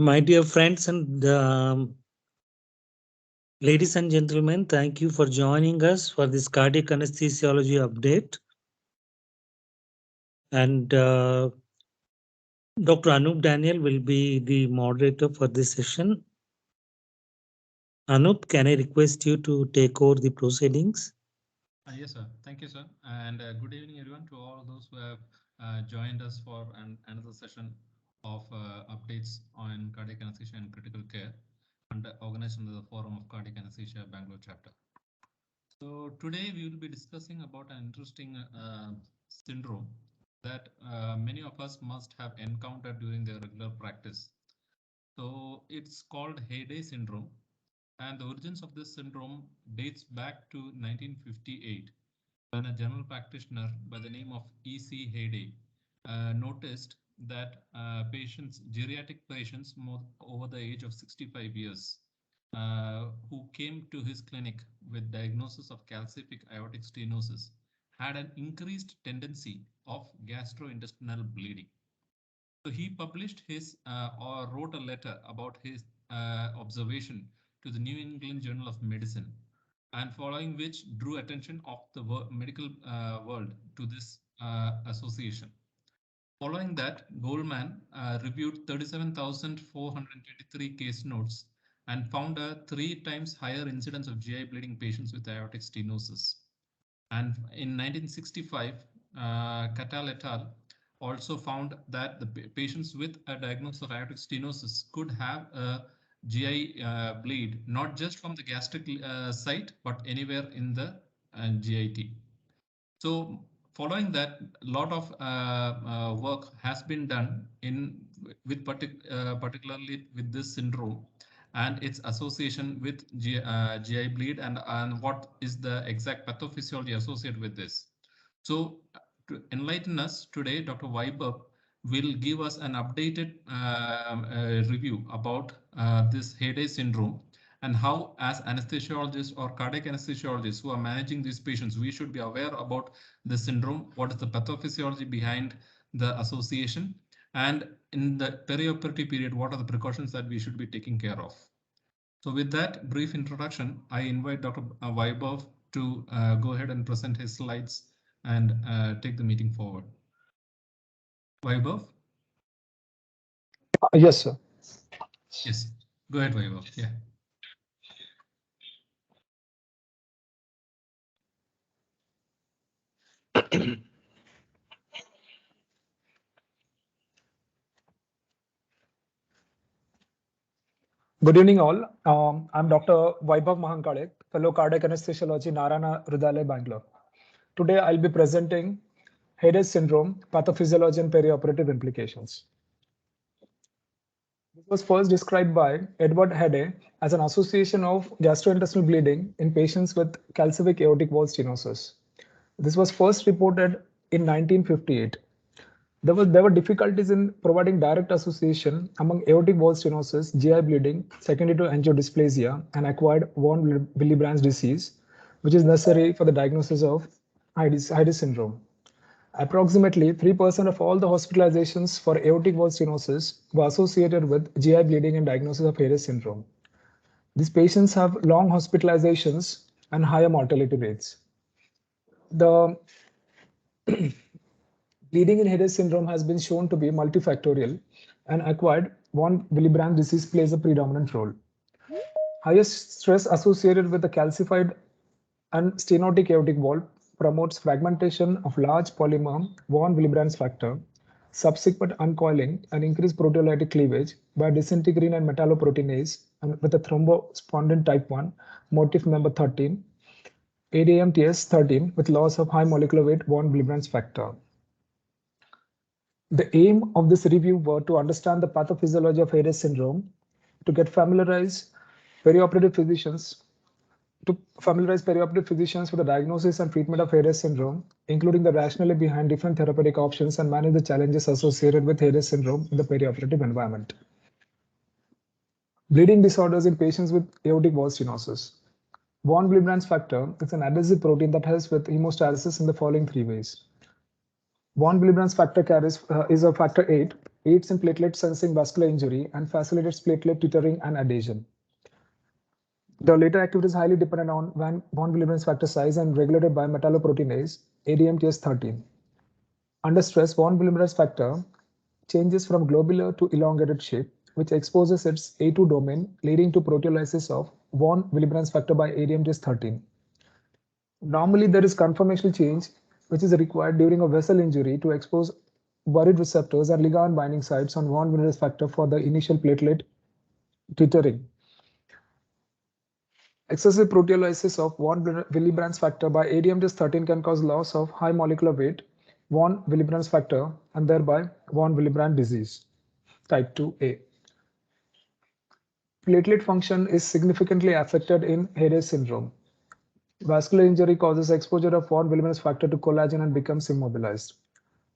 My dear friends and ladies and gentlemen, thank you for joining us for this cardiac anesthesiology update. And Dr. Anup Daniel will be the moderator for this session. Anup, can I request you to take over the proceedings? Yes, sir. Thank you, sir. And good evening, everyone, to all those who have joined us for another session of updates on cardiac anesthesia and critical care, and organized under the Forum of Cardiac Anesthesia Bangalore chapter. So today we will be discussing about an interesting syndrome that many of us must have encountered during their regular practice. So it's called Hayday syndrome, and the origins of this syndrome dates back to 1958 when a general practitioner by the name of E.C. Hayday noticed that geriatric patients over the age of 65 years, who came to his clinic with diagnosis of calcific aortic stenosis, had an increased tendency of gastrointestinal bleeding. So he published or wrote a letter about his observation to the New England Journal of Medicine, and following which drew attention of the medical world to this association. Following that, Goldman reviewed 37,423 case notes and found a 3 times higher incidence of GI bleeding patients with aortic stenosis. And in 1965, Catal et al. Also found that the patients with a diagnosis of aortic stenosis could have a GI bleed, not just from the gastric site, but anywhere in the GIT. So following that, a lot of work has been done particularly with this syndrome and its association with GI bleed, and what is the exact pathophysiology associated with this. So to enlighten us today, Dr. Vaibhav will give us an updated review about this Hayday syndrome and how, as anesthesiologists or cardiac anesthesiologists who are managing these patients, we should be aware about the syndrome, what is the pathophysiology behind the association, and in the perioperative period, what are the precautions that we should be taking care of. So with that brief introduction, I invite Dr. Vaibhav to go ahead and present his slides and take the meeting forward. Vaibhav? Yes, sir. Yes, go ahead, Vaibhav. Yeah. Good evening, all. I'm Dr. Vaibhav Mahankale, Fellow Cardiac Anesthesiology, Narayana Hrudayalaya, Bangalore. Today, I'll be presenting Hayday syndrome, pathophysiology and perioperative implications. This was first described by Edward Hayday as an association of gastrointestinal bleeding in patients with calcific aortic wall stenosis. This was first reported in 1958. There were difficulties in providing direct association among aortic wall stenosis, GI bleeding, secondary to angiodysplasia, and acquired von Willebrand's disease, which is necessary for the diagnosis of Hayday syndrome. Approximately 3% of all the hospitalizations for aortic wall stenosis were associated with GI bleeding and diagnosis of Hayday syndrome. These patients have long hospitalizations and higher mortality rates. The bleeding in Hayday syndrome has been shown to be multifactorial, and acquired von Willebrand disease plays a predominant role. Highest stress associated with the calcified and stenotic aortic wall promotes fragmentation of large polymer von Willebrand's factor, subsequent uncoiling, and increased proteolytic cleavage by disintegrin and metalloproteinase, and with a thrombospondin type 1 motif member 13, ADAMTS13 with loss of high molecular weight von Willebrand's factor. The aim of this review were to understand the pathophysiology of Hayday syndrome, to familiarize perioperative physicians with the diagnosis and treatment of Hayday syndrome, including the rationale behind different therapeutic options, and manage the challenges associated with Hayday syndrome in the perioperative environment. Bleeding disorders in patients with aortic wall stenosis. Von Willebrand's factor is an adhesive protein that helps with hemostasis in the following three ways. Von Willebrand's factor is a factor 8, aids in platelet sensing vascular injury, and facilitates platelet tethering and adhesion. The later activity is highly dependent on von Willebrand factor size and regulated by metalloproteinase, ADMTS13. Under stress, von Willebrand factor changes from globular to elongated shape, which exposes its A2 domain, leading to proteolysis of von Willebrand factor by ADMTS13. Normally, there is conformational change, which is required during a vessel injury to expose buried receptors and ligand binding sites on von Willebrand factor for the initial platelet tethering. Excessive proteolysis of von Willebrand factor by ADMTS13 can cause loss of high molecular weight von Willebrand factor and thereby von Willebrand disease type 2A. Platelet function is significantly affected in Hayes syndrome. Vascular injury causes exposure of von Willebrand factor to collagen and becomes immobilized.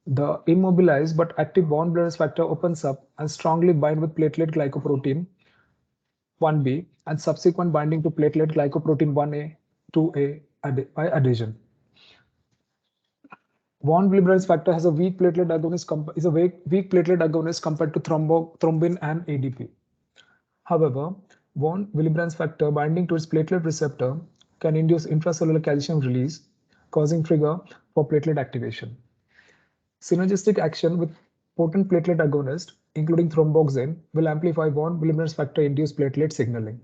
The immobilized but active von Willebrand factor opens up and strongly bind with platelet glycoprotein 1B and subsequent binding to platelet glycoprotein 1A, 2A by adhesion. Von Willebrand factor has a weak platelet agonist compared to thrombin and ADP. However, von Willebrand factor binding to its platelet receptor can induce intracellular calcium release, causing trigger for platelet activation. Synergistic action with potent platelet agonist, including thromboxane, will amplify von Willebrand factor-induced platelet signaling.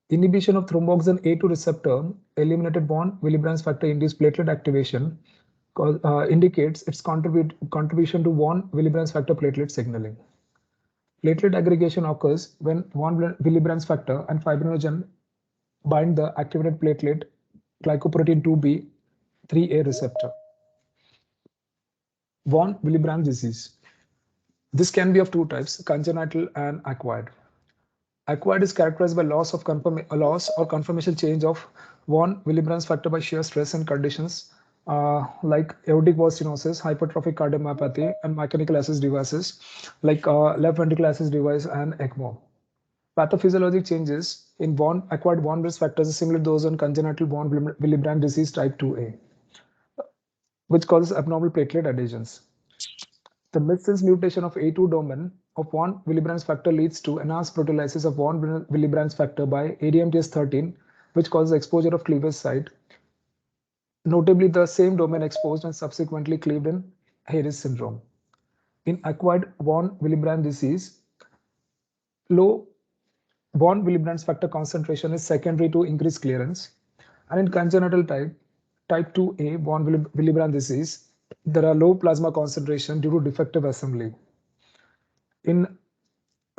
Inhibition of thromboxane A2 receptor eliminated von Willebrand factor-induced platelet activation indicates its contribution to von Willebrand factor platelet signaling. Platelet aggregation occurs when von Willebrand factor and fibrinogen bind the activated platelet glycoprotein 2B 3A receptor. Von Willebrand disease. This can be of two types, congenital and acquired. Acquired is characterized by loss or conformational change of von Willebrand factor by shear stress and conditions like aortic valve stenosis, hypertrophic cardiomyopathy, and mechanical assist devices like left ventricular assist device and ECMO. Pathophysiologic changes in acquired von Willebrand factors are similar to those on congenital von Willebrand disease type 2A, which causes abnormal platelet adhesions. The missense mutation of A2 domain of von Willebrand factor leads to enhanced proteolysis of von Willebrand factor by ADMTS13, which causes exposure of cleavage site, notably the same domain exposed and subsequently cleaved in Hayes syndrome. In acquired von Willebrand disease, low von Willebrand factor concentration is secondary to increased clearance, and in congenital type 2A von Willebrand disease, there are low plasma concentration due to defective assembly. In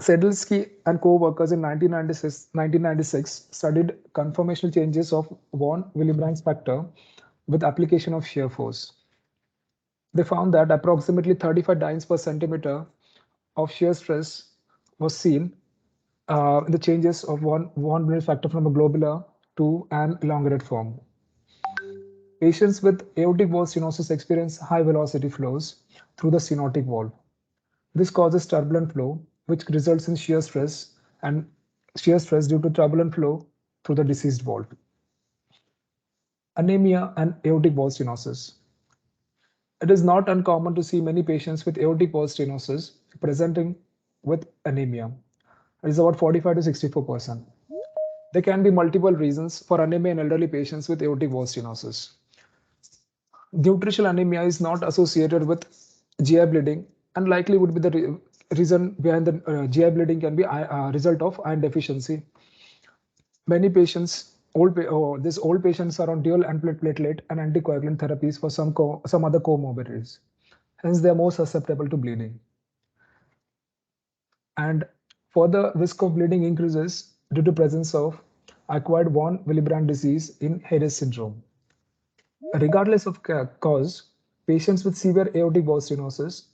Sedelsky and co-workers in 1996 studied conformational changes of von Willebrand factor with application of shear force. They found that approximately 35 dynes per centimeter of shear stress was seen in the changes of von Willebrand factor from a globular to an elongated form. Patients with aortic valve stenosis experience high velocity flows through the stenotic valve. This causes turbulent flow, which results in shear stress due to turbulent flow through the diseased valve. Anemia and aortic valve stenosis. It is not uncommon to see many patients with aortic valve stenosis presenting with anemia. It is about 45 to 64%. There can be multiple reasons for anemia in elderly patients with aortic valve stenosis. Nutritional anemia is not associated with GI bleeding and likely would be the reason behind the GI bleeding can be a result of iron deficiency. Many patients, old patients are on dual antiplatelet and anticoagulant therapies for some other comorbidities. Hence, they are more susceptible to bleeding. And further risk of bleeding increases due to presence of acquired von Willebrand disease in Hayes syndrome. Regardless of cause, patients with severe aortic valve stenosis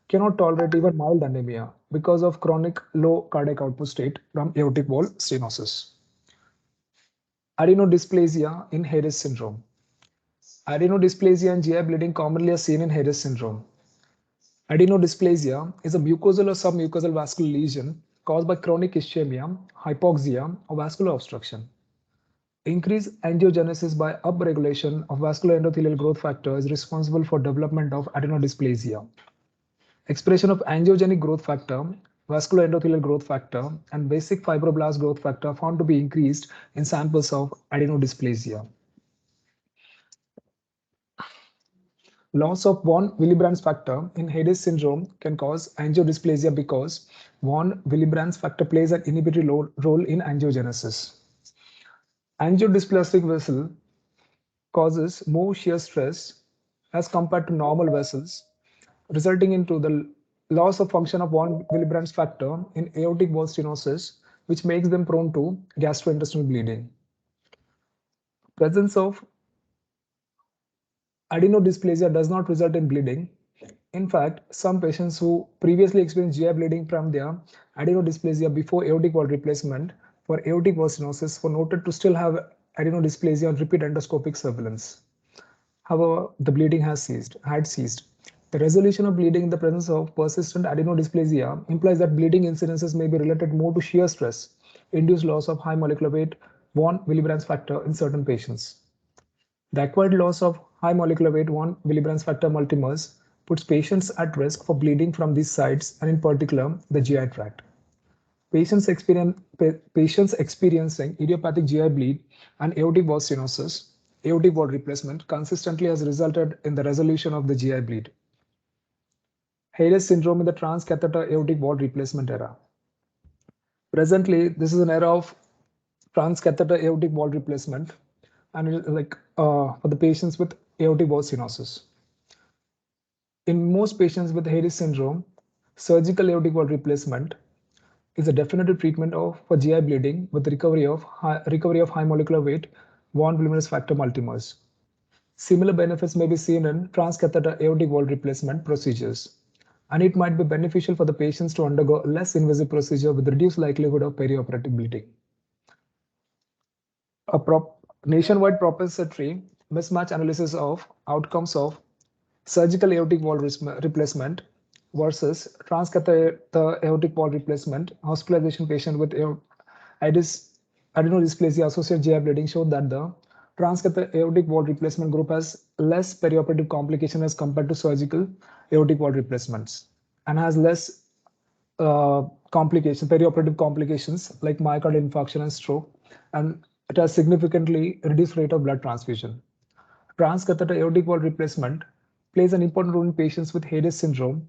cannot tolerate even mild anemia because of chronic low cardiac output state from aortic valve stenosis. Adenodysplasia in Hayes syndrome. Adenodysplasia and GI bleeding commonly are seen in Hayes syndrome. Adenodysplasia is a mucosal or submucosal vascular lesion caused by chronic ischemia, hypoxia, or vascular obstruction. Increased angiogenesis by upregulation of vascular endothelial growth factor is responsible for development of adenodysplasia. Expression of angiogenic growth factor, vascular endothelial growth factor, and basic fibroblast growth factor found to be increased in samples of adenodysplasia. Loss of von Willebrand's factor in Haydes syndrome can cause angiodysplasia because von Willebrand's factor plays an inhibitory role in angiogenesis. Angiodysplastic vessel causes more shear stress as compared to normal vessels, resulting into the loss of function of von Willebrand's factor in aortic wall stenosis, which makes them prone to gastrointestinal bleeding. Presence of adenodysplasia does not result in bleeding. In fact, some patients who previously experienced GI bleeding from their adenodysplasia before aortic wall replacement for aortic wall stenosis were noted to still have adenodysplasia on repeat endoscopic surveillance. However, the bleeding had ceased. The resolution of bleeding in the presence of persistent adenodysplasia implies that bleeding incidences may be related more to shear stress, induced loss of high molecular weight von Willebrand's factor in certain patients. The acquired loss of high molecular weight von Willebrand's factor multimers puts patients at risk for bleeding from these sites and in particular the GI tract. Patients experiencing idiopathic GI bleed and aortic wall stenosis, aortic wall replacement consistently has resulted in the resolution of the GI bleed. Haydes syndrome in the transcatheter aortic wall replacement era. Presently, this is an era of transcatheter aortic wall replacement, and it is for the patients with aortic wall stenosis. In most patients with Haydes syndrome, surgical aortic wall replacement is a definitive treatment for GI bleeding with recovery of high molecular weight von Willebrand's factor multimers. Similar benefits may be seen in transcatheter aortic wall replacement procedures, and it might be beneficial for the patients to undergo a less invasive procedure with reduced likelihood of perioperative bleeding. A nationwide propensity mismatch analysis of outcomes of surgical aortic wall replacement versus transcatheter aortic wall replacement hospitalization patient with adenodysplasia associated GI bleeding showed that the transcatheter aortic wall replacement group has less perioperative complication as compared to surgical aortic wall replacements and has less perioperative complications like myocardial infarction and stroke, and it has significantly reduced rate of blood transfusion. Transcatheter aortic wall replacement plays an important role in patients with Haydes syndrome,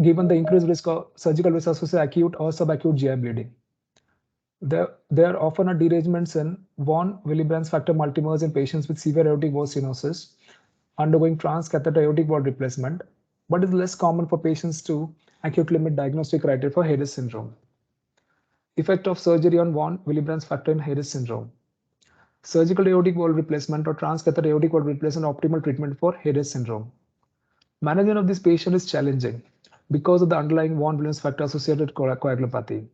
given the increased risk of surgical risk associated acute or subacute GI bleeding. There are often derangements in von Willebrand's factor multimers in patients with severe aortic wall stenosis undergoing transcatheter aortic wall replacement, but is less common for patients to acutely meet diagnostic criteria for Haydes syndrome. Effect of surgery on von Willebrand's factor in Haydes syndrome. Surgical aortic wall replacement or transcatheter aortic wall replacement optimal treatment for Haydes syndrome. Management of this patient is challenging because of the underlying von Willebrand's factor associated coagulopathy.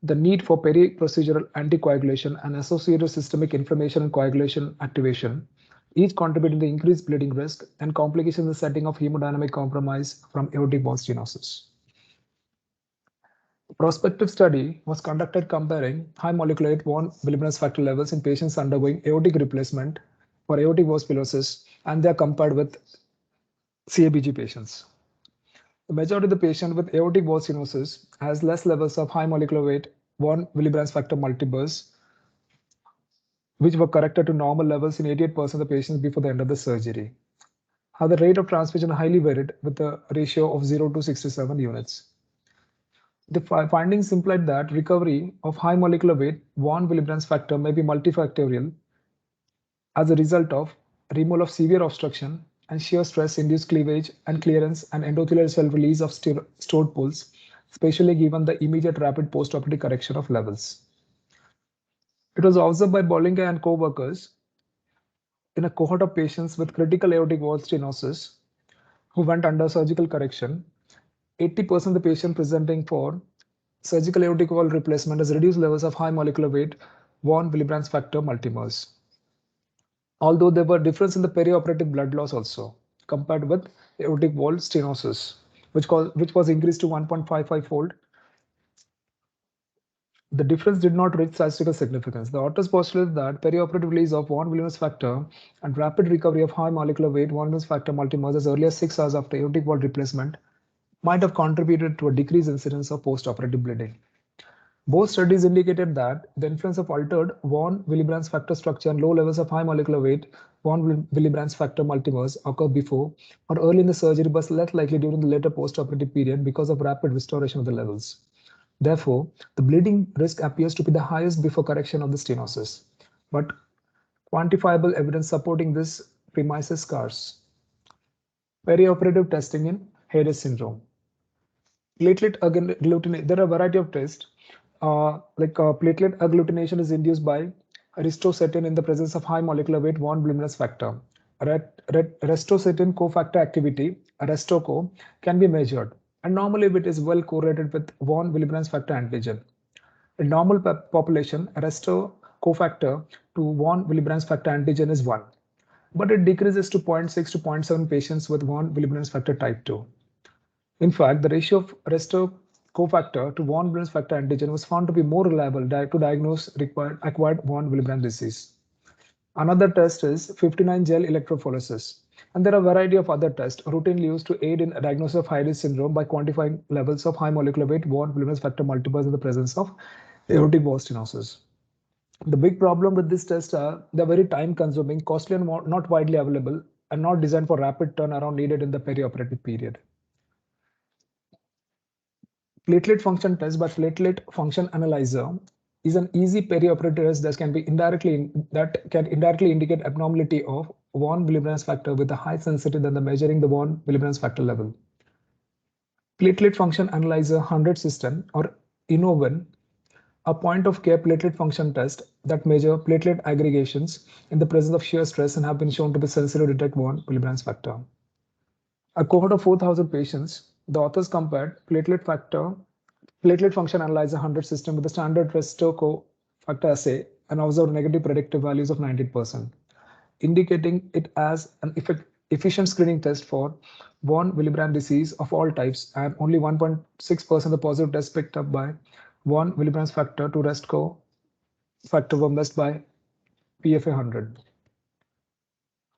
The need for peri-procedural anticoagulation and associated systemic inflammation and coagulation activation each contribute to the increased bleeding risk and complications in the setting of hemodynamic compromise from aortic wall stenosis. A prospective study was conducted comparing high molecular weight von Willebrand's factor levels in patients undergoing aortic replacement for aortic wall stenosis, and they are compared with CABG patients. The majority of the patient with aortic wall stenosis has less levels of high molecular weight von Willebrand's factor multiples, which were corrected to normal levels in 88% of the patients before the end of the surgery. How the rate of transfusion highly varied with a ratio of 0 to 67 units. The findings implied that recovery of high molecular weight von Willebrand's factor may be multifactorial as a result of removal of severe obstruction and shear stress induced cleavage and clearance and endothelial cell release of stored pools, especially given the immediate rapid postoperative correction of levels. It was observed by Bollinger and co-workers in a cohort of patients with critical aortic wall stenosis who went under surgical correction. 80% of the patients presenting for surgical aortic wall replacement has reduced levels of high molecular weight von Willebrand's factor multimers. Although there were differences in the perioperative blood loss also compared with aortic wall stenosis, which was increased to 1.55 fold the difference did not reach statistical significance. The authors postulated that perioperative release of von Willebrand factor and rapid recovery of high molecular weight von Willebrand factor multimers as early as 6 hours after aortic valve replacement might have contributed to a decreased incidence of postoperative bleeding. Both studies indicated that the influence of altered von Willebrand factor structure and low levels of high molecular weight von Willebrand factor multimers occur before or early in the surgery, but less likely during the later postoperative period because of rapid restoration of the levels. Therefore, the bleeding risk appears to be the highest before correction of the stenosis, but quantifiable evidence supporting this premise is scarce. Perioperative testing in Hayes syndrome. Platelet agglutination. There are a variety of tests. Platelet agglutination is induced by aristocetin in the presence of high molecular weight von Willebrand factor. Aristocetin cofactor activity, Aristoco, can be measured, and normally it is well correlated with von Willebrand factor antigen. In normal population, Aristo cofactor to von Willebrand factor antigen is 1, but it decreases to 0.6 to 0.7 patients with von Willebrand factor type 2. In fact, the ratio of Aristo cofactor to von Willebrand factor antigen was found to be more reliable to diagnose acquired von Willebrand disease. Another test is 59 gel electrophoresis. And there are a variety of other tests routinely used to aid in diagnosis of high-risk syndrome by quantifying levels of high molecular weight von Willebrand factor multiples in the presence of aortic valve stenosis. The big problem with this test are they're very time-consuming, costly, and not widely available, and not designed for rapid turnaround needed in the perioperative period. Platelet function test by platelet function analyzer is an easy perioperative test that can indirectly indicate abnormality of von Willebrand factor with a high sensitivity than the measuring the von Willebrand factor level. Platelet function analyzer 100 system or INNOVEN, a point-of-care platelet function test that measure platelet aggregations in the presence of shear stress and have been shown to be sensitive to detect von Willebrand factor. A cohort of 4,000 patients, the authors compared platelet function analyzer 100 system with the standard Aristoco factor assay and observed negative predictive values of 19%, indicating it as an efficient screening test for von Willebrand disease of all types, and only 1.6% of the positive tests picked up by von Willebrand factor to Aristoco factor were missed by PFA 100.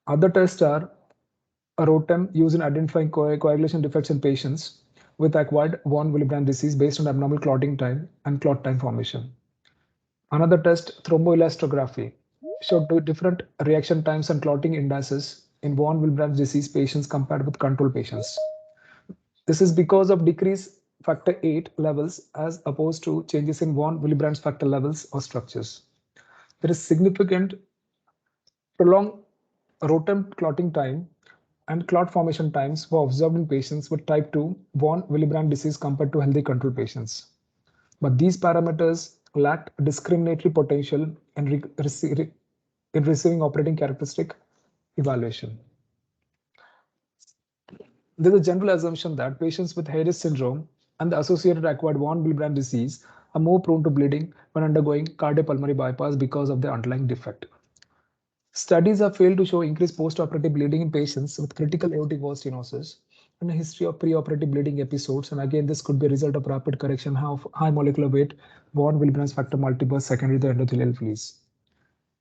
Other tests are a ROTEM used in identifying coagulation defects in patients with acquired von Willebrand disease based on abnormal clotting time and clot time formation. Another test, thromboelastography, showed two different reaction times and clotting indices in von Willebrand disease patients compared with control patients. This is because of decreased factor 8 levels as opposed to changes in von Willebrand factor levels or structures. There is significant prolonged ROTEM clotting time and clot formation times were observed in patients with type 2 von Willebrand disease compared to healthy control patients. But these parameters lacked discriminatory potential in receiving operating characteristic evaluation. There's a general assumption that patients with Hayes syndrome and the associated acquired von Willebrand disease are more prone to bleeding when undergoing cardiopulmonary bypass because of their underlying defect. Studies have failed to show increased postoperative bleeding in patients with critical aortic valve stenosis and a history of preoperative bleeding episodes. And again, this could be a result of rapid correction of high molecular weight von Willebrand factor multiples secondary to endothelial fleas.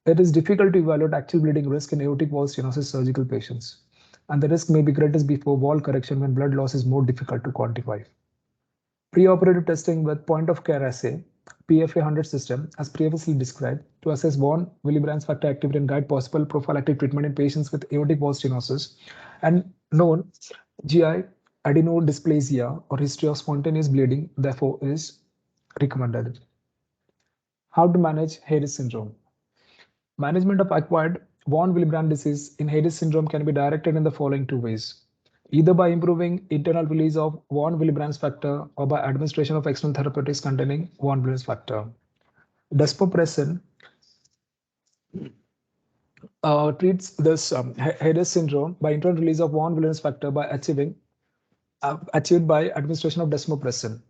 It is difficult to evaluate actual bleeding risk in aortic valve stenosis surgical patients, and the risk may be greatest before valve correction when blood loss is more difficult to quantify. Preoperative testing with point-of-care assay PFA 100 system, as previously described, to assess von Willebrand factor activity and guide possible prophylactic treatment in patients with aortic valve stenosis and known GI adenodysplasia or history of spontaneous bleeding, therefore, is recommended. How to manage Hayes syndrome? Management of acquired von Willebrand disease in Hayes syndrome can be directed in the following two ways: either by improving internal release of von Willebrand factor or by administration of external therapeutics containing von Willebrand factor. Desmopressin treats this Hayes syndrome by internal release of von Willebrand factor by achieved by administration of desmopressin.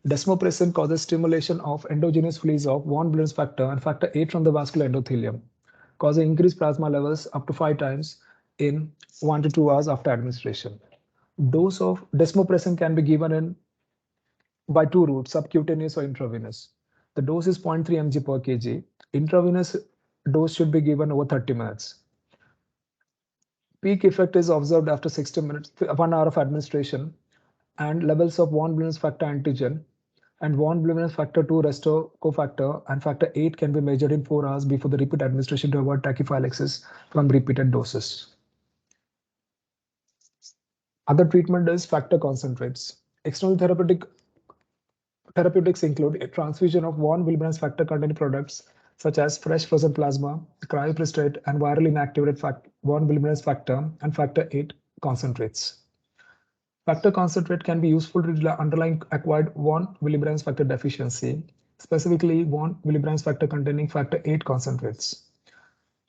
Desmopressin causes stimulation of endogenous release of von Willebrand factor and factor 8 from the vascular endothelium, causing increased plasma levels up to 5 times in 1 to 2 hours after administration. Dose of desmopressin can be given by two routes, subcutaneous or intravenous. The dose is 0.3 mg per kg. Intravenous dose should be given over 30 minutes. Peak effect is observed after 60 minutes, 1 hour of administration, and levels of von Willebrand factor antigen and von Willebrand factor 2 restore cofactor and factor 8 can be measured in 4 hours before the repeat administration to avoid tachyphylaxis from repeated doses. Other treatment is factor concentrates. External therapeutics include a transfusion of von Willebrand factor containing products such as fresh frozen plasma, cryopreserved and virally inactivated von Willebrand factor and factor 8 concentrates. Factor concentrate can be useful to underlying acquired von Willebrand factor deficiency, specifically von Willebrand factor containing factor 8 concentrates.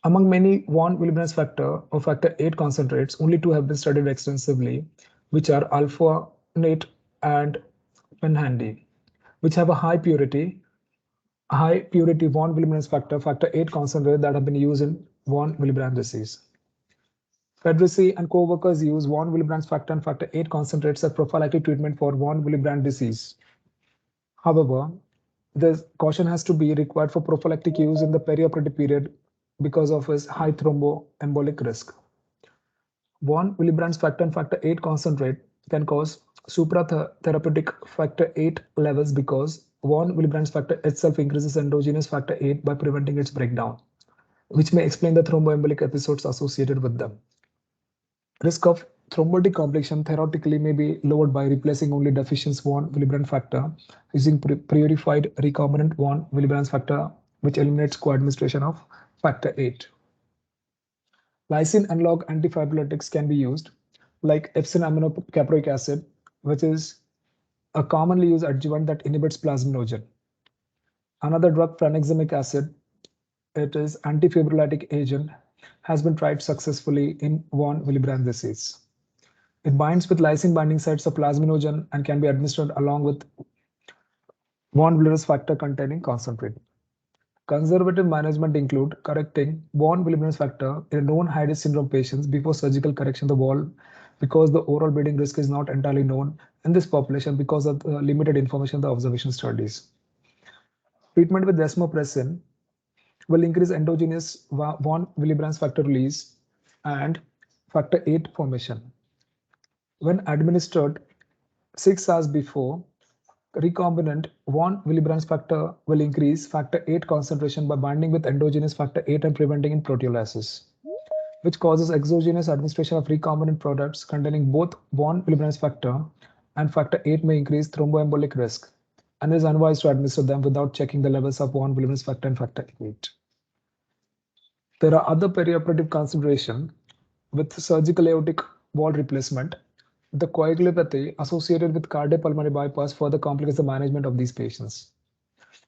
Among many von Willebrand factor or factor 8 concentrates, only two have been studied extensively, which are alpha-NAT and penhandy, which have a high purity von Willebrand factor 8 concentrate that have been used in von Willebrand disease. Federici and co-workers use von Willebrand factor and factor 8 concentrates as prophylactic treatment for von Willebrand disease. However, the caution has to be required for prophylactic use in the perioperative period because of its high thromboembolic risk. Von Willebrand factor and factor 8 concentrate can cause supratherapeutic factor 8 levels because von Willebrand factor itself increases endogenous factor 8 by preventing its breakdown, which may explain the thromboembolic episodes associated with them. Risk of thrombotic complication theoretically may be lowered by replacing only deficient von Willebrand factor using purified recombinant von Willebrand factor, which eliminates co-administration of factor 8. Lysine analog antifibrillatics can be used, like epsin aminocaproic acid, which is a commonly used adjuvant that inhibits plasminogen. Another drug, tranexamic acid, it is antifibrilltic agent, has been tried successfully in von Willebrand disease. It binds with lysine binding sites of plasminogen and can be administered along with von Willebrand factor containing concentrate. Conservative management include correcting von Willebrand factor in known high-risk syndrome patients before surgical correction of the wall because the overall bleeding risk is not entirely known in this population because of the limited information in the observation studies. Treatment with desmopressin will increase endogenous von Willebrand factor release and factor 8 formation. When administered 6 hours before, recombinant von Willebrand factor will increase factor 8 concentration by binding with endogenous factor 8 and preventing in proteolysis, which causes exogenous administration of recombinant products containing both von Willebrand factor and factor 8 may increase thromboembolic risk, and it is unwise to administer them without checking the levels of von Willebrand factor and factor 8. There are other perioperative considerations with surgical aortic wall replacement. The coagulopathy associated with cardiopulmonary bypass further complicates the management of these patients.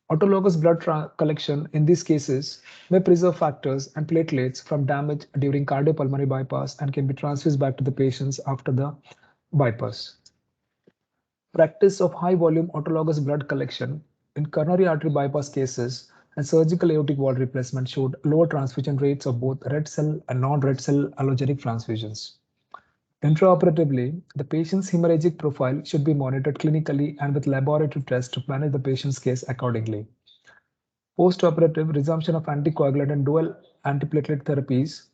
Autologous blood collection in these cases may preserve factors and platelets from damage during cardiopulmonary bypass and can be transfused back to the patients after the bypass. Practice of high volume autologous blood collection in coronary artery bypass cases and surgical aortic wall replacement showed lower transfusion rates of both red cell and non-red cell allogenic transfusions. Intraoperatively, the patient's hemorrhagic profile should be monitored clinically and with laboratory tests to manage the patient's case accordingly. Postoperative resumption of anticoagulant and dual antiplatelet therapies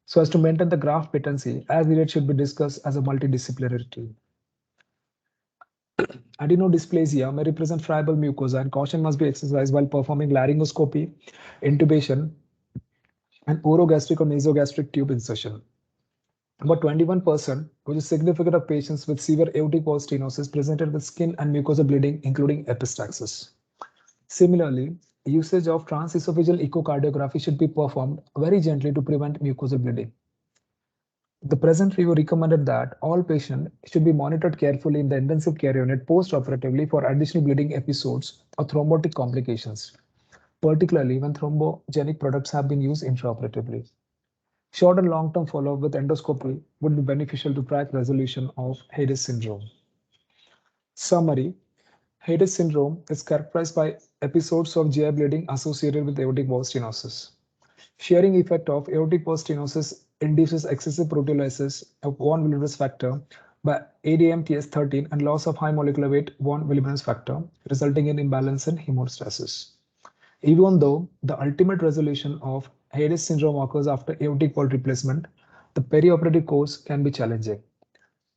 so as to maintain the graft patency as needed should be discussed as a multidisciplinary team. Adenodysplasia may represent friable mucosa and caution must be exercised while performing laryngoscopy, intubation, and orogastric or nasogastric tube insertion. About 21%, which is significant of patients with severe aortic wall stenosis presented with skin and mucosal bleeding, including epistaxis. Similarly, usage of transesophageal echocardiography should be performed very gently to prevent mucosal bleeding. The present review recommended that all patients should be monitored carefully in the intensive care unit post-operatively for additional bleeding episodes or thrombotic complications, particularly when thrombogenic products have been used intraoperatively. Short and long-term follow-up with endoscopy would be beneficial to track resolution of Hayes syndrome. Summary: Hayes syndrome is characterized by episodes of GI bleeding associated with aortic wall stenosis. Shearing effect of aortic wall stenosis induces excessive proteolysis of von Willebrand factor, by ADMTS13 and loss of high molecular weight von Willebrand's factor, resulting in imbalance in hemostasis. Even though the ultimate resolution of Hayes syndrome occurs after aortic valve replacement, the perioperative course can be challenging.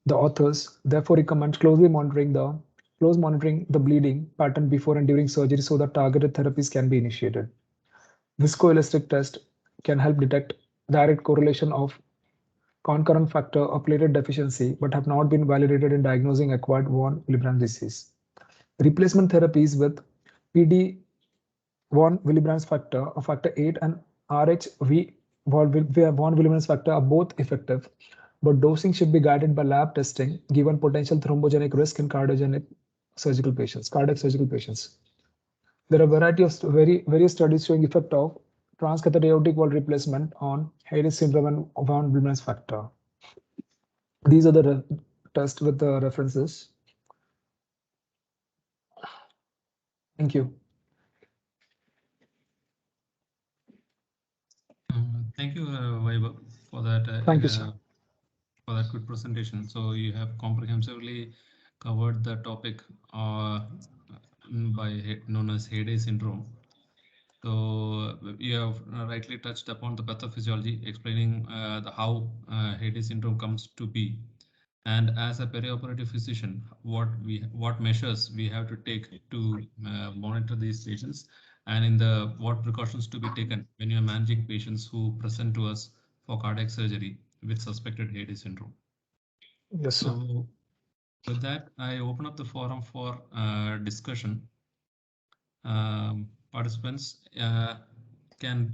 The authors therefore recommend close monitoring the bleeding pattern before and during surgery so that targeted therapies can be initiated. Viscoelastic test can help detect direct correlation of concurrent factor or platelet deficiency, but have not been validated in diagnosing acquired von Willebrand disease. Replacement therapies with PD von Willebrand's factor or factor 8 and RHV von Willebrand's factor are both effective, but dosing should be guided by lab testing given potential thrombogenic risk in cardiac surgical patients. There are a variety of various studies showing effect of transcatheter aortic valve replacement on Hayes syndrome and von Willebrand's factor. These are the tests with the references. Thank you. Thank you, Vaibhav, for that. Thank you, sir. For that good presentation. So you have comprehensively covered the topic known as Hayes syndrome. So you have rightly touched upon the pathophysiology, explaining how Hayes syndrome comes to be, and as a perioperative physician, what measures we have to take to monitor these patients, and what precautions to be taken when you are managing patients who present to us for cardiac surgery with suspected Hayes syndrome. Yes, sir. So with that, I open up the forum for discussion. Participants can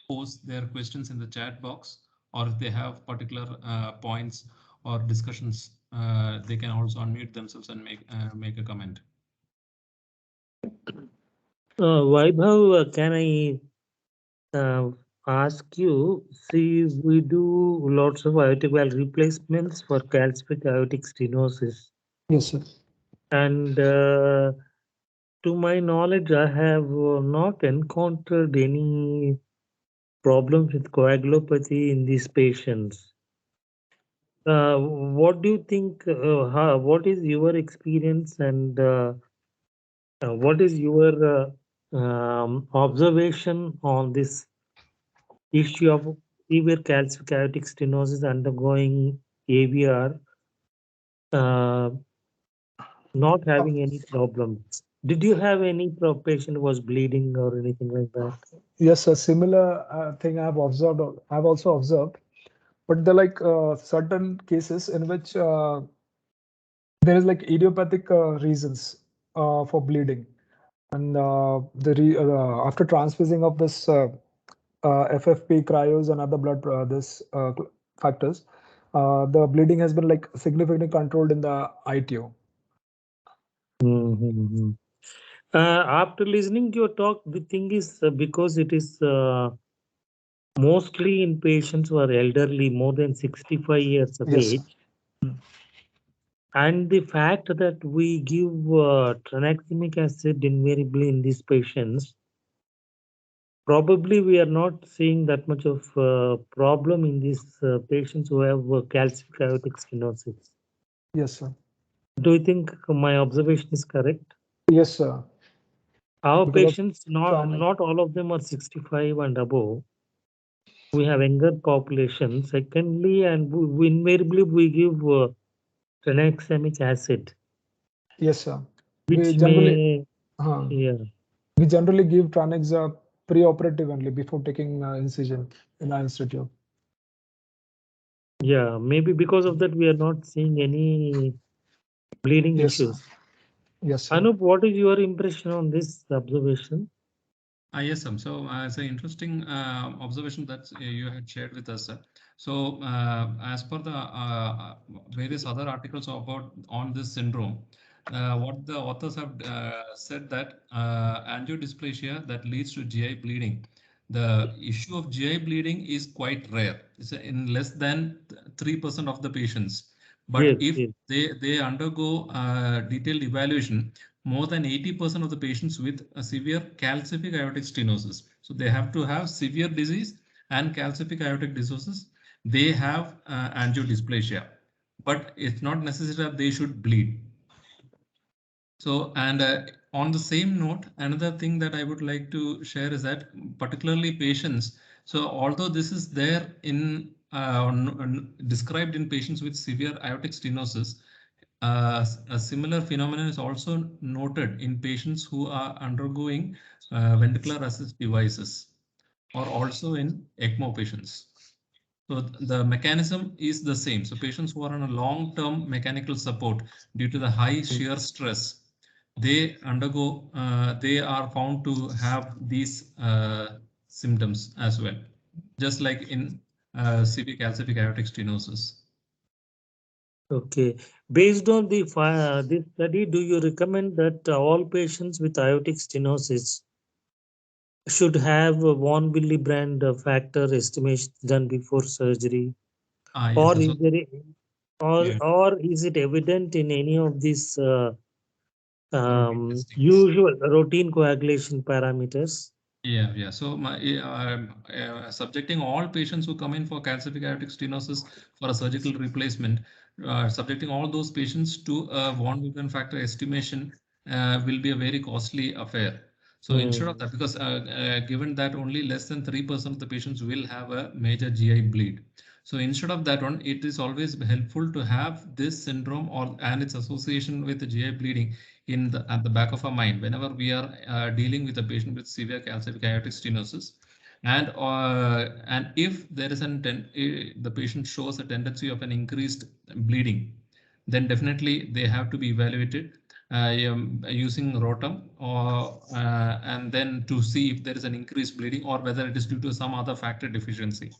post their questions in the chat box, or if they have particular points or discussions, they can also unmute themselves and make a comment. Vaibhav, can I ask you, see, we do lots of aortic valve replacements for calcific aortic stenosis. Yes, sir. And to my knowledge, I have not encountered any problems with coagulopathy in these patients. What do you think, what is your experience, and what is your observation on this issue of severe calcific aortic stenosis undergoing AVR, not having any problems? Did you have any patient who was bleeding or anything like that? Yes, a similar thing I have observed. I have also observed, but there are like certain cases in which there is like idiopathic reasons for bleeding, and after transfusing of this FFP, cryos, and other blood factors, the bleeding has been like significantly controlled in the ITO. Mm-hmm. After listening to your talk, the thing is because it is mostly in patients who are elderly, more than 65 years of Yes. age, and the fact that we give tranexamic acid invariably in these patients, probably we are not seeing that much of problem in these patients who have calcific aortic stenosis. Yes, sir. Do you think my observation is correct? Yes, sir. Our Because of patients, trauma. not all of them are 65 and above. We have younger population. Secondly, and we invariably we give tranexamic acid. Yes, sir. Which We generally, may, yeah. We generally give Tranex pre-operative only before taking incision in our institute. Yeah, maybe because of that we are not seeing any bleeding Yes, issues. sir. Yes, sir. Anup, what is your impression on this observation? Yes, Sam. So it's an interesting observation that you had shared with us. So as per the various other articles on this syndrome, what the authors have said that angiodysplasia that leads to GI bleeding. The issue of GI bleeding is quite rare. It's in less than 3% of the patients. But Yes, if they undergo detailed evaluation, more than 80% of the patients with a severe calcific aortic stenosis. So they have to have severe disease and calcific aortic stenosis. They have angiodysplasia. but it's not necessary that they should bleed. So, and on the same note, another thing that I would like to share is that particularly patients. So, although this is there in described in patients with severe aortic stenosis, a similar phenomenon is also noted in patients who are undergoing ventricular assist devices, or also in ECMO patients. So the mechanism is the same. So patients who are on a long-term mechanical support due to the high shear stress, they are found to have these symptoms as well, just like in severe calcific aortic stenosis. Okay. Based on this study, do you recommend that all patients with aortic stenosis should have a von Willebrand factor estimation done before surgery, Yes, or so, is there yeah, or is it evident in any of these routine testings. usual routine coagulation parameters? Yeah. So subjecting all patients who come in for calcific aortic stenosis for a surgical replacement, subjecting all those patients to a von Willebrand factor estimation will be a very costly affair. So instead of that, because given that only less than 3% of the patients will have a major GI bleed. So instead of that one, it is always helpful to have this syndrome and its association with the GI bleeding at the back of our mind whenever we are dealing with a patient with severe calcific aortic stenosis. And if there is the patient shows a tendency of an increased bleeding, then definitely they have to be evaluated using ROTEM, and then to see if there is an increased bleeding or whether it is due to some other factor deficiency.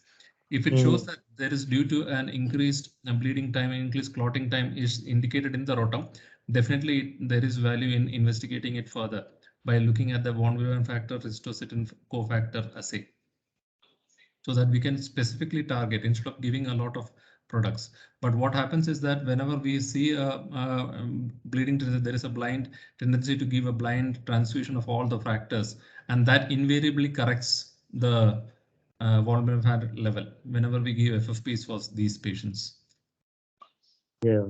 If it shows that there is due to an increased bleeding time, increased clotting time is indicated in the ROTEM, definitely there is value in investigating it further by looking at the von Willebrand factor, ristocetin cofactor assay, so that we can specifically target instead of giving a lot of products. But what happens is that whenever we see a bleeding, there is a blind tendency to give a blind transfusion of all the factors, and that invariably corrects the von Willebrand factor level whenever we give FFPs for these patients. Yeah.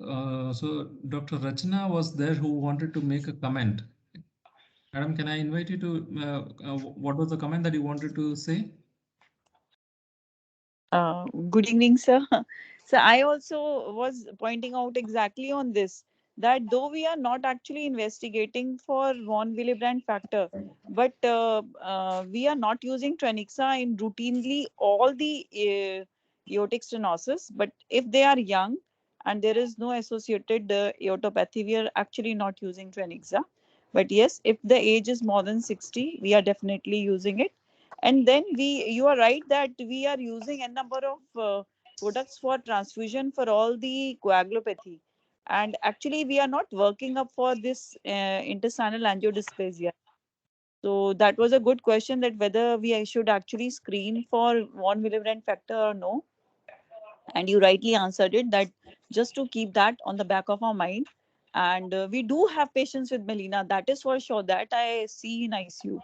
So Dr. Rachna was there who wanted to make a comment. Madam, can I invite you to, what was the comment that you wanted to say? Good evening, sir. So I also was pointing out exactly on this, that though we are not actually investigating for von Willebrand factor, but we are not using Trenexa in routinely all the aortic stenosis. But if they are young and there is no associated aortopathy, we are actually not using Trenexa. But yes, if the age is more than 60, we are definitely using it. And then you are right that we are using a number of products for transfusion for all the coagulopathy, and actually we are not working up for this intestinal angiodysplasia. So that was a good question, that whether we should actually screen for von Willebrand factor or no. And you rightly answered it, that just to keep that on the back of our mind. And we do have patients with melena, that is for sure, that I see in ICU.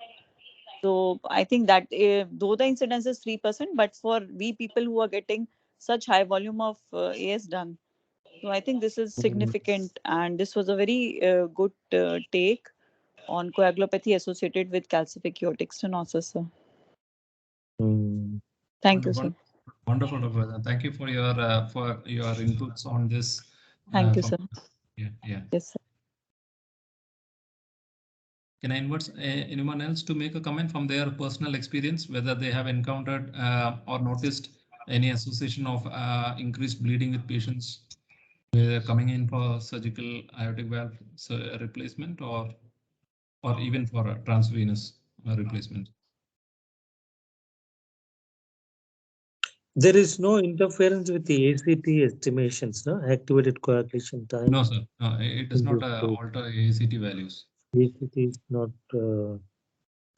So I think that though the incidence is 3%, but for we people who are getting such high volume of AS done, so I think this is significant. And this was a very good take on coagulopathy associated with calcific aortic stenosis. Sir. Thank you, sir. Wonderful, Dr. Thank you for your inputs on this. Thank you, sir. Yeah. Yes, sir. Can I invite anyone else to make a comment from their personal experience, whether they have encountered or noticed any association of increased bleeding with patients coming in for surgical aortic valve replacement, or even for a transvenous replacement? There is no interference with the ACT estimations, no? Activated coagulation time. No, sir. No, it does not alter ACT values. ACT is not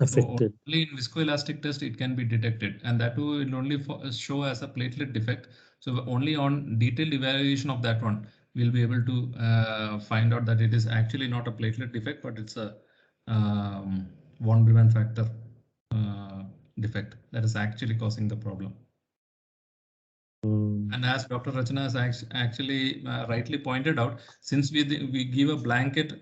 affected. So only in viscoelastic test it can be detected, and that will only show as a platelet defect. So only on detailed evaluation of that one, we'll be able to find out that it is actually not a platelet defect, but it's a von Willebrand factor defect that is actually causing the problem. And as Dr. Rachana has actually rightly pointed out, since we give a blanket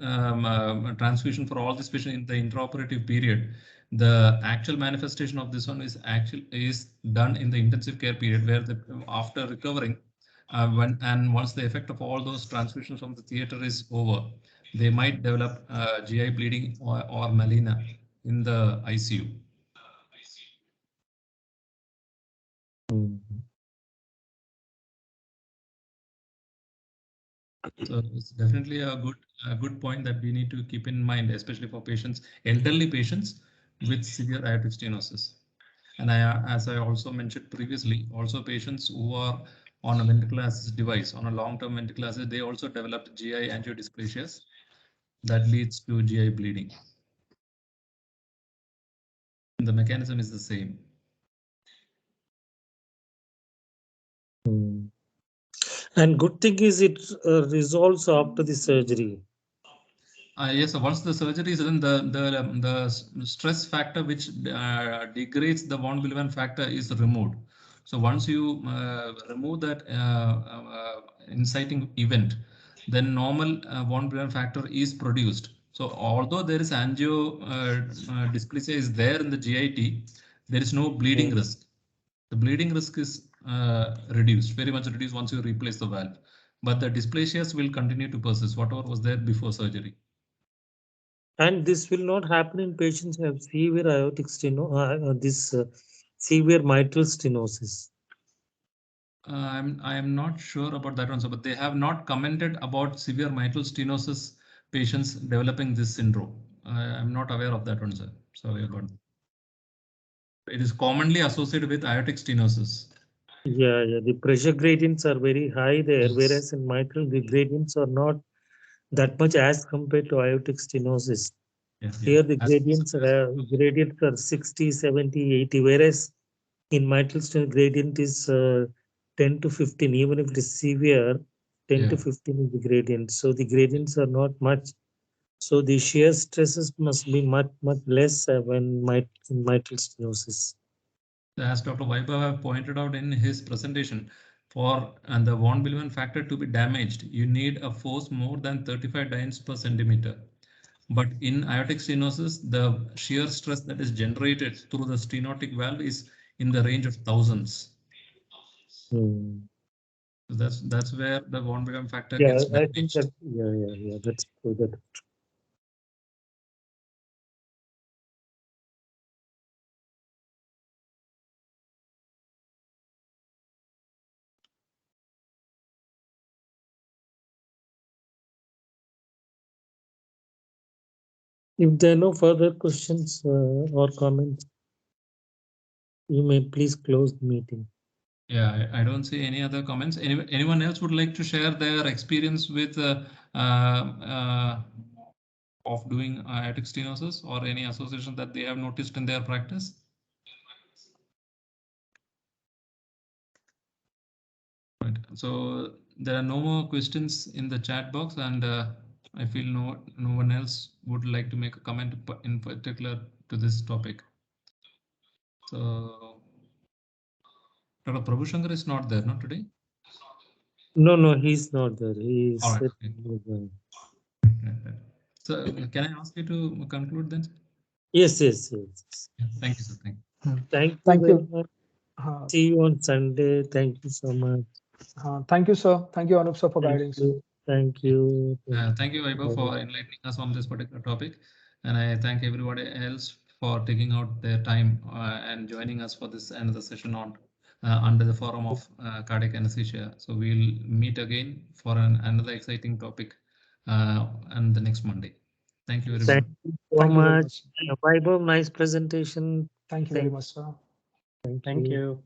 transfusion for all these patients in the intraoperative period, the actual manifestation of this one is done in the intensive care period, where after recovering, once the effect of all those transfusions from the theater is over, they might develop GI bleeding or melena in the ICU. So it's definitely a good point that we need to keep in mind, especially for patients, elderly patients with severe aortic stenosis. And as I also mentioned previously, also patients who are on a ventricular assist device, on a long-term ventricular assist, they also develop GI angiodysplasias that leads to GI bleeding. And the mechanism is the same. And good thing is it resolves after the surgery. Yes, so once the surgery is done, the stress factor which degrades the von Willebrand factor is removed. So once you remove that inciting event, then normal von Willebrand factor is produced. So although there is dysplasia is there in the GIT, there is no bleeding risk. The bleeding risk is reduced, very much reduced once you replace the valve. But the dysplasias will continue to persist, whatever was there before surgery. And this will not happen in patients who have severe aortic severe mitral stenosis. I am not sure about that one, sir, but they have not commented about severe mitral stenosis patients developing this syndrome. I'm not aware of that one, sir. Sorry about that. It is commonly associated with aortic stenosis. Yeah, the pressure gradients are very high there, Yes. whereas in mitral the gradients are not that much as compared to aortic stenosis. Here the gradients are 60, 70, 80, whereas in mitral stenosis gradient is 10 to 15, even if it is severe, 10 to 15 is the gradient. So the gradients are not much. So the shear stresses must be much less when mitral stenosis. As Dr. Vaibhav pointed out in his presentation, for the von Willebrand factor to be damaged, you need a force more than 35 dynes per centimeter. But in aortic stenosis, the shear stress that is generated through the stenotic valve is in the range of thousands. So that's where the von Willebrand factor gets damaged. I think that, yeah, that's true. That. If there are no further questions or comments, you may please close the meeting. Yeah, I don't see any other comments. Anyone else would like to share their experience with of doing aortic stenosis or any association that they have noticed in their practice? Right. So there are no more questions in the chat box, and I feel no one else would like to make a comment in particular to this topic. So Dr. Prabhu Shankar is not there, not today? No, he's not there. He is. All right. So can I ask you to conclude then? Yes. Yeah, thank you, sir. Thank you. Thank you. Very much. See you on Sunday. Thank you so much. Thank you, sir. Thank you, Anup, sir, for guiding. Thank you. Thank you, Vaibhav, for enlightening us on this particular topic. And I thank everybody else for taking out their time and joining us for this another session on under the forum of cardiac anesthesia. So we'll meet again for another exciting topic on the next Monday. Thank you, everyone. Thank you so much. Vaibhav, nice presentation. Thank you very much, sir. Thank you.